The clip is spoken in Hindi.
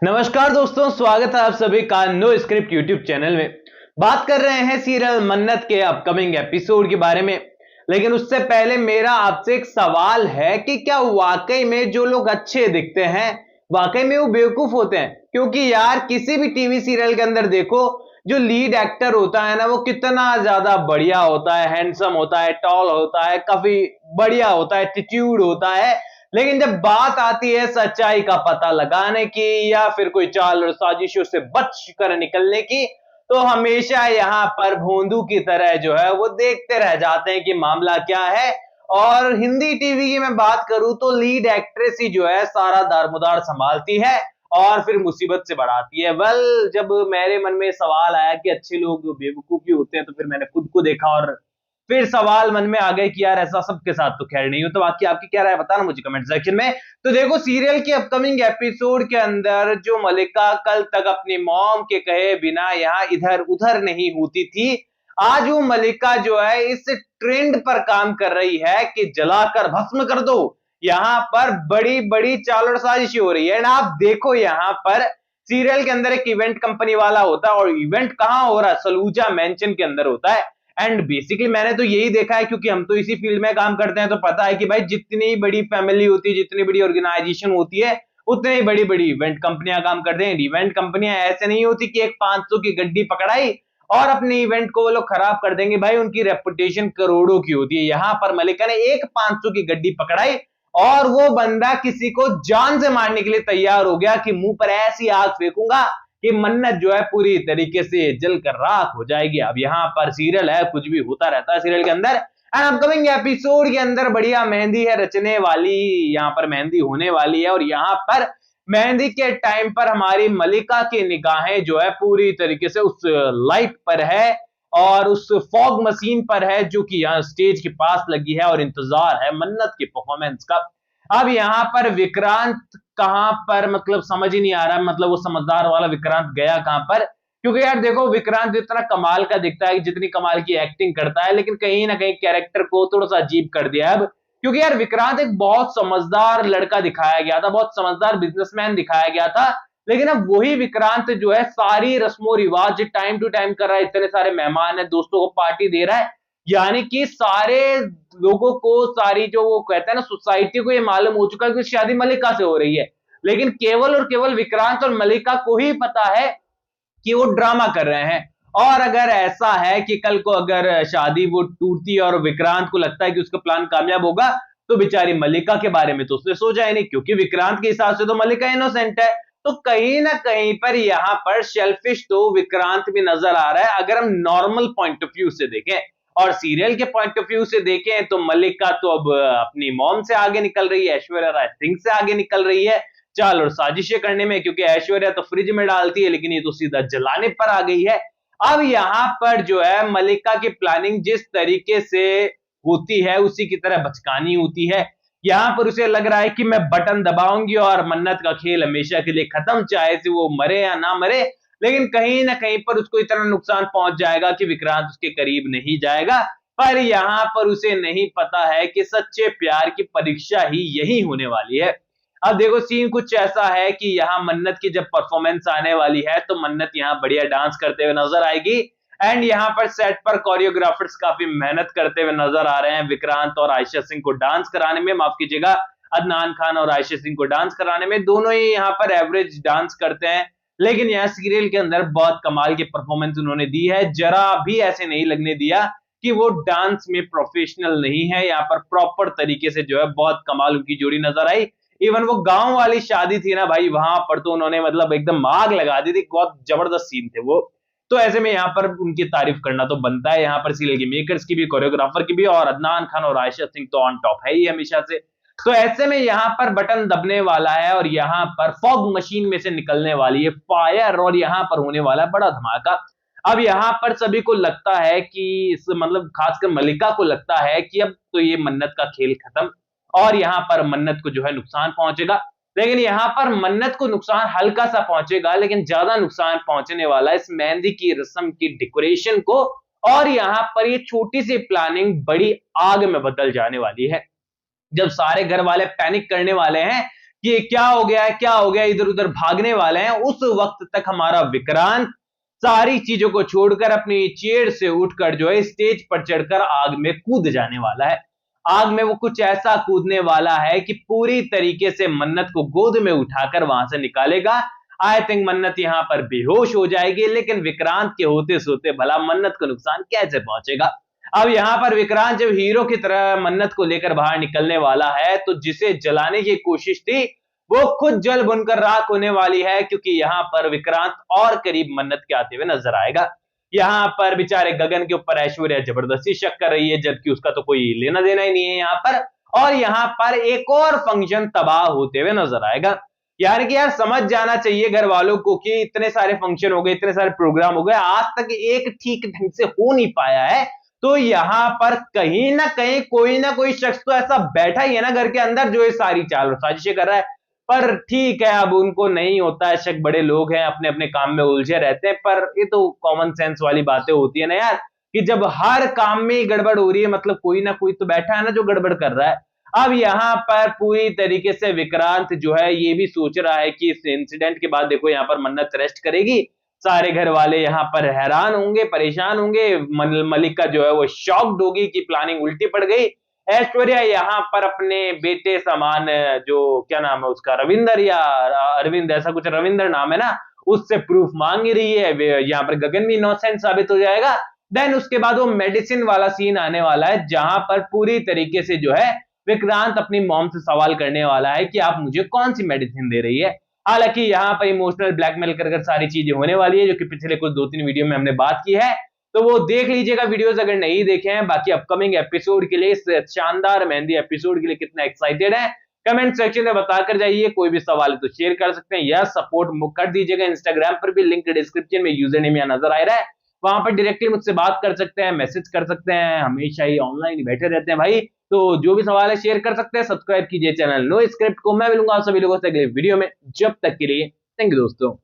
नमस्कार दोस्तों, स्वागत है आप सभी का नो स्क्रिप्ट यूट्यूब चैनल में। बात कर रहे हैं सीरियल मन्नत के अपकमिंग एपिसोड के बारे में। लेकिन उससे पहले मेरा आपसे एक सवाल है कि क्या वाकई में जो लोग अच्छे दिखते हैं वाकई में वो बेवकूफ होते हैं? क्योंकि यार किसी भी टीवी सीरियल के अंदर देखो, जो लीड एक्टर होता है ना, वो कितना ज्यादा बढ़िया होता है, हैंडसम होता है, टॉल होता है, काफी बढ़िया होता है, एटीट्यूड होता है। लेकिन जब बात आती है सच्चाई का पता लगाने की या फिर कोई चाल और साजिशों से बच कर निकलने की, तो हमेशा यहाँ पर भोंदू की तरह जो है वो देखते रह जाते हैं कि मामला क्या है। और हिंदी टीवी की मैं बात करूं तो लीड एक्ट्रेस ही जो है सारा दारमुदार संभालती है और फिर मुसीबत से बढ़ाती है। जब मेरे मन में सवाल आया कि अच्छे लोग बेवकूफ ही होते हैं, तो फिर मैंने खुद को देखा और फिर सवाल मन में आ गए कि यार ऐसा सबके साथ तो खैर नहीं हो। तो बाकी आपकी क्या राय बताना मुझे कमेंट सेक्शन में। तो देखो, सीरियल के अपकमिंग एपिसोड के अंदर जो मलिका कल तक अपनी मॉम के कहे बिना यहाँ इधर उधर नहीं होती थी, आज वो मलिका जो है इस ट्रेंड पर काम कर रही है कि जलाकर भस्म कर दो। यहाँ पर बड़ी बड़ी चाल और साजिश हो रही है ना। आप देखो, यहाँ पर सीरियल के अंदर एक इवेंट कंपनी वाला होता है और इवेंट कहाँ हो रहा है? सलूजा मेंशन के अंदर होता है। एंड बेसिकली मैंने तो यही देखा है, क्योंकि हम तो इसी फील्ड में काम करते हैं, तो पता है कि भाई जितनी बड़ी फैमिली होती है, जितनी बड़ी ऑर्गेनाइजेशन होती है, उतनी बड़ी बड़ी इवेंट कंपनियां काम करते हैं। इवेंट कंपनियां ऐसे नहीं होती कि एक 500 की गड्डी पकड़ाई और अपने इवेंट को वो लोग खराब कर देंगे। भाई उनकी रेपुटेशन करोड़ों की होती है। यहां पर मलिका ने एक 500 की गड्डी पकड़ाई और वो बंदा किसी को जान से मारने के लिए तैयार हो गया कि मुंह पर ऐसी आग फेंकूंगा कि मन्नत जो है पूरी तरीके से जलकर राख हो जाएगी। अब यहाँ पर सीरियल है, कुछ भी होता रहता है सीरियल के अंदर। एंड अपकमिंग एपिसोड के अंदर बढ़िया मेहंदी है रचने वाली, यहाँ पर मेहंदी होने वाली है। और यहाँ पर मेहंदी के टाइम पर हमारी मलिका की निगाहें जो है पूरी तरीके से उस लाइट पर है और उस फॉग मशीन पर है, जो कि यहाँ स्टेज के पास लगी है और इंतजार है मन्नत के परफॉर्मेंस का। अब यहाँ पर विक्रांत कहां पर, मतलब समझ ही नहीं आ रहा, मतलब वो समझदार वाला विक्रांत गया कहां पर? क्योंकि यार देखो, विक्रांत जितना कमाल का दिखता है, जितनी कमाल की एक्टिंग करता है, लेकिन कहीं ना कहीं कैरेक्टर को थोड़ा सा अजीब कर दिया अब। क्योंकि यार विक्रांत एक बहुत समझदार लड़का दिखाया गया था, बहुत समझदार बिजनेसमैन दिखाया गया था। लेकिन अब वही विक्रांत जो है सारी रस्मों रिवाज टाइम टू टाइम कर रहा है, इतने सारे मेहमान है, दोस्तों को पार्टी दे रहा है। यानी कि सारे लोगों को, सारी जो वो कहते हैं ना सोसाइटी को, ये मालूम हो चुका है कि शादी मलिका से हो रही है। लेकिन केवल और केवल विक्रांत और मलिका को ही पता है कि वो ड्रामा कर रहे हैं। और अगर ऐसा है कि कल को अगर शादी वो टूटती और विक्रांत को लगता है कि उसका प्लान कामयाब होगा, तो बेचारी मलिका के बारे में तो उसने सोचा ही नहीं, क्योंकि विक्रांत के हिसाब से तो मलिका इनोसेंट है। तो कहीं ना कहीं पर यहाँ पर शेल्फिश तो विक्रांत भी नजर आ रहा है, अगर हम नॉर्मल पॉइंट ऑफ व्यू से देखें। और सीरियल के पॉइंट ऑफ व्यू से देखें तो मलिका तो अब अपनी मॉम से आगे निकल रही है, ऐश्वर्या राय सिंह से आगे निकल रही है चाल और साजिशें करने में। क्योंकि ऐश्वर्या तो फ्रिज में डालती है, लेकिन ये तो सीधा जलाने पर आ गई है। अब यहाँ पर जो है मलिका की प्लानिंग जिस तरीके से होती है उसी की तरह बचकानी होती है। यहाँ पर उसे लग रहा है कि मैं बटन दबाऊंगी और मन्नत का खेल हमेशा के लिए खत्म, चाहे से वो मरे या ना मरे। लेकिन कहीं ना कहीं पर उसको इतना नुकसान पहुंच जाएगा कि विक्रांत उसके करीब नहीं जाएगा। पर यहाँ पर उसे नहीं पता है कि सच्चे प्यार की परीक्षा ही यही होने वाली है। अब देखो, सीन कुछ ऐसा है कि यहाँ मन्नत की जब परफॉर्मेंस आने वाली है तो मन्नत यहाँ बढ़िया डांस करते हुए नजर आएगी। एंड यहाँ पर सेट पर कोरियोग्राफर्स काफी मेहनत करते हुए नजर आ रहे हैं विक्रांत और आयशा सिंह को डांस कराने में, माफ कीजिएगा, अदनान खान और आयशा सिंह को डांस कराने में। दोनों ही यहाँ पर एवरेज डांस करते हैं, लेकिन यहाँ सीरियल के अंदर बहुत कमाल की परफॉर्मेंस उन्होंने दी है। जरा भी ऐसे नहीं लगने दिया कि वो डांस में प्रोफेशनल नहीं है। यहाँ पर प्रॉपर तरीके से जो है बहुत कमाल उनकी जोड़ी नजर आई। इवन वो गांव वाली शादी थी ना भाई, वहां पर तो उन्होंने मतलब एकदम आग लगा दी थी, बहुत जबरदस्त सीन थे वो। तो ऐसे में यहाँ पर उनकी तारीफ करना तो बनता है, यहाँ पर सीरियल के मेकर्स की भी, कोरियोग्राफर की भी, और अदनान खान और आयशा सिंह तो ऑन टॉप है ही हमेशा से। तो ऐसे में यहाँ पर बटन दबने वाला है और यहाँ पर फॉग मशीन में से निकलने वाली है फायर और यहाँ पर होने वाला है बड़ा धमाका। अब यहाँ पर सभी को लगता है कि मतलब खासकर मलिका को लगता है कि अब तो ये मन्नत का खेल खत्म और यहाँ पर मन्नत को जो है नुकसान पहुंचेगा। लेकिन यहाँ पर मन्नत को नुकसान हल्का सा पहुंचेगा, लेकिन ज्यादा नुकसान पहुंचने वाला है इस मेहंदी की रस्म की डेकोरेशन को। और यहाँ पर ये छोटी सी प्लानिंग बड़ी आग में बदल जाने वाली है। जब सारे घर वाले पैनिक करने वाले हैं कि ये क्या हो गया है, क्या हो गया, इधर उधर भागने वाले हैं, उस वक्त तक हमारा विक्रांत सारी चीजों को छोड़कर अपनी चेयर से उठकर जो है स्टेज पर चढ़कर आग में कूद जाने वाला है। आग में वो कुछ ऐसा कूदने वाला है कि पूरी तरीके से मन्नत को गोद में उठाकर वहां से निकालेगा। आई थिंक मन्नत यहां पर बेहोश हो जाएगी, लेकिन विक्रांत के होते सोते भला मन्नत को नुकसान कैसे पहुंचेगा। अब यहां पर विक्रांत जब हीरो की तरह मन्नत को लेकर बाहर निकलने वाला है, तो जिसे जलाने की कोशिश थी वो खुद जल भुनकर राख होने वाली है, क्योंकि यहां पर विक्रांत और करीब मन्नत के आते हुए नजर आएगा। यहाँ पर बेचारे गगन के ऊपर ऐश्वर्या जबरदस्ती शक कर रही है, जबकि उसका तो कोई लेना देना ही नहीं है यहाँ पर। और यहाँ पर एक और फंक्शन तबाह होते हुए नजर आएगा। यार कि यार समझ जाना चाहिए घर वालों को कि इतने सारे फंक्शन हो गए, इतने सारे प्रोग्राम हो गए, आज तक एक ठीक ढंग से हो नहीं पाया है। तो यहाँ पर कहीं ना कहीं कोई ना कोई शख्स तो ऐसा बैठा ही है ना घर के अंदर, जो ये सारी चाल साजिशें कर रहा है। पर ठीक है, अब उनको नहीं होता है शक, बड़े लोग हैं, अपने अपने काम में उलझे रहते हैं। पर ये तो कॉमन सेंस वाली बातें होती है ना यार, कि जब हर काम में ही गड़बड़ हो रही है, मतलब कोई ना कोई तो बैठा है ना जो गड़बड़ कर रहा है। अब यहाँ पर पूरी तरीके से विक्रांत जो है ये भी सोच रहा है कि इस इंसिडेंट के बाद देखो यहाँ पर मन्नत रेस्ट करेगी, सारे घर वाले यहाँ पर हैरान होंगे, परेशान होंगे, मलिका जो है वो शॉक्ड होगी कि प्लानिंग उल्टी पड़ गई। ऐश्वर्या यहाँ पर अपने बेटे समान, जो क्या नाम है उसका, रविंदर या अरविंद, ऐसा कुछ रविंदर नाम है ना, उससे प्रूफ मांग ही रही है। यहाँ पर गगन भी इनोसेंट साबित हो जाएगा। देन उसके बाद वो मेडिसिन वाला सीन आने वाला है, जहां पर पूरी तरीके से जो है विक्रांत अपनी मॉम से सवाल करने वाला है कि आप मुझे कौन सी मेडिसिन दे रही है। हालांकि यहाँ पर इमोशनल ब्लैकमेल कर सारी चीजें होने वाली है, जो कि पिछले कुछ 2-3 वीडियो में हमने बात की है। तो वो देख लीजिएगा वीडियोस अगर नहीं देखे हैं। बाकी अपकमिंग एपिसोड के लिए, इस शानदार मेहंदी एपिसोड के लिए कितना एक्साइटेड है कमेंट सेक्शन में बताकर जाइए। कोई भी सवाल है तो शेयर कर सकते हैं या सपोर्ट कर दीजिएगा। इंस्टाग्राम पर भी लिंक डिस्क्रिप्शन में यूजर नेम यहाँ नजर आ रहा है, वहां पर डायरेक्टली मुझसे बात कर सकते हैं, मैसेज कर सकते हैं। हमेशा ही ऑनलाइन बैठे रहते हैं भाई, तो जो भी सवाल है शेयर कर सकते हैं। सब्सक्राइब कीजिए चैनल नो स्क्रिप्ट को। मैं मिलूंगा आप सभी लोगों से अगले वीडियो में, जब तक के लिए थैंक यू दोस्तों।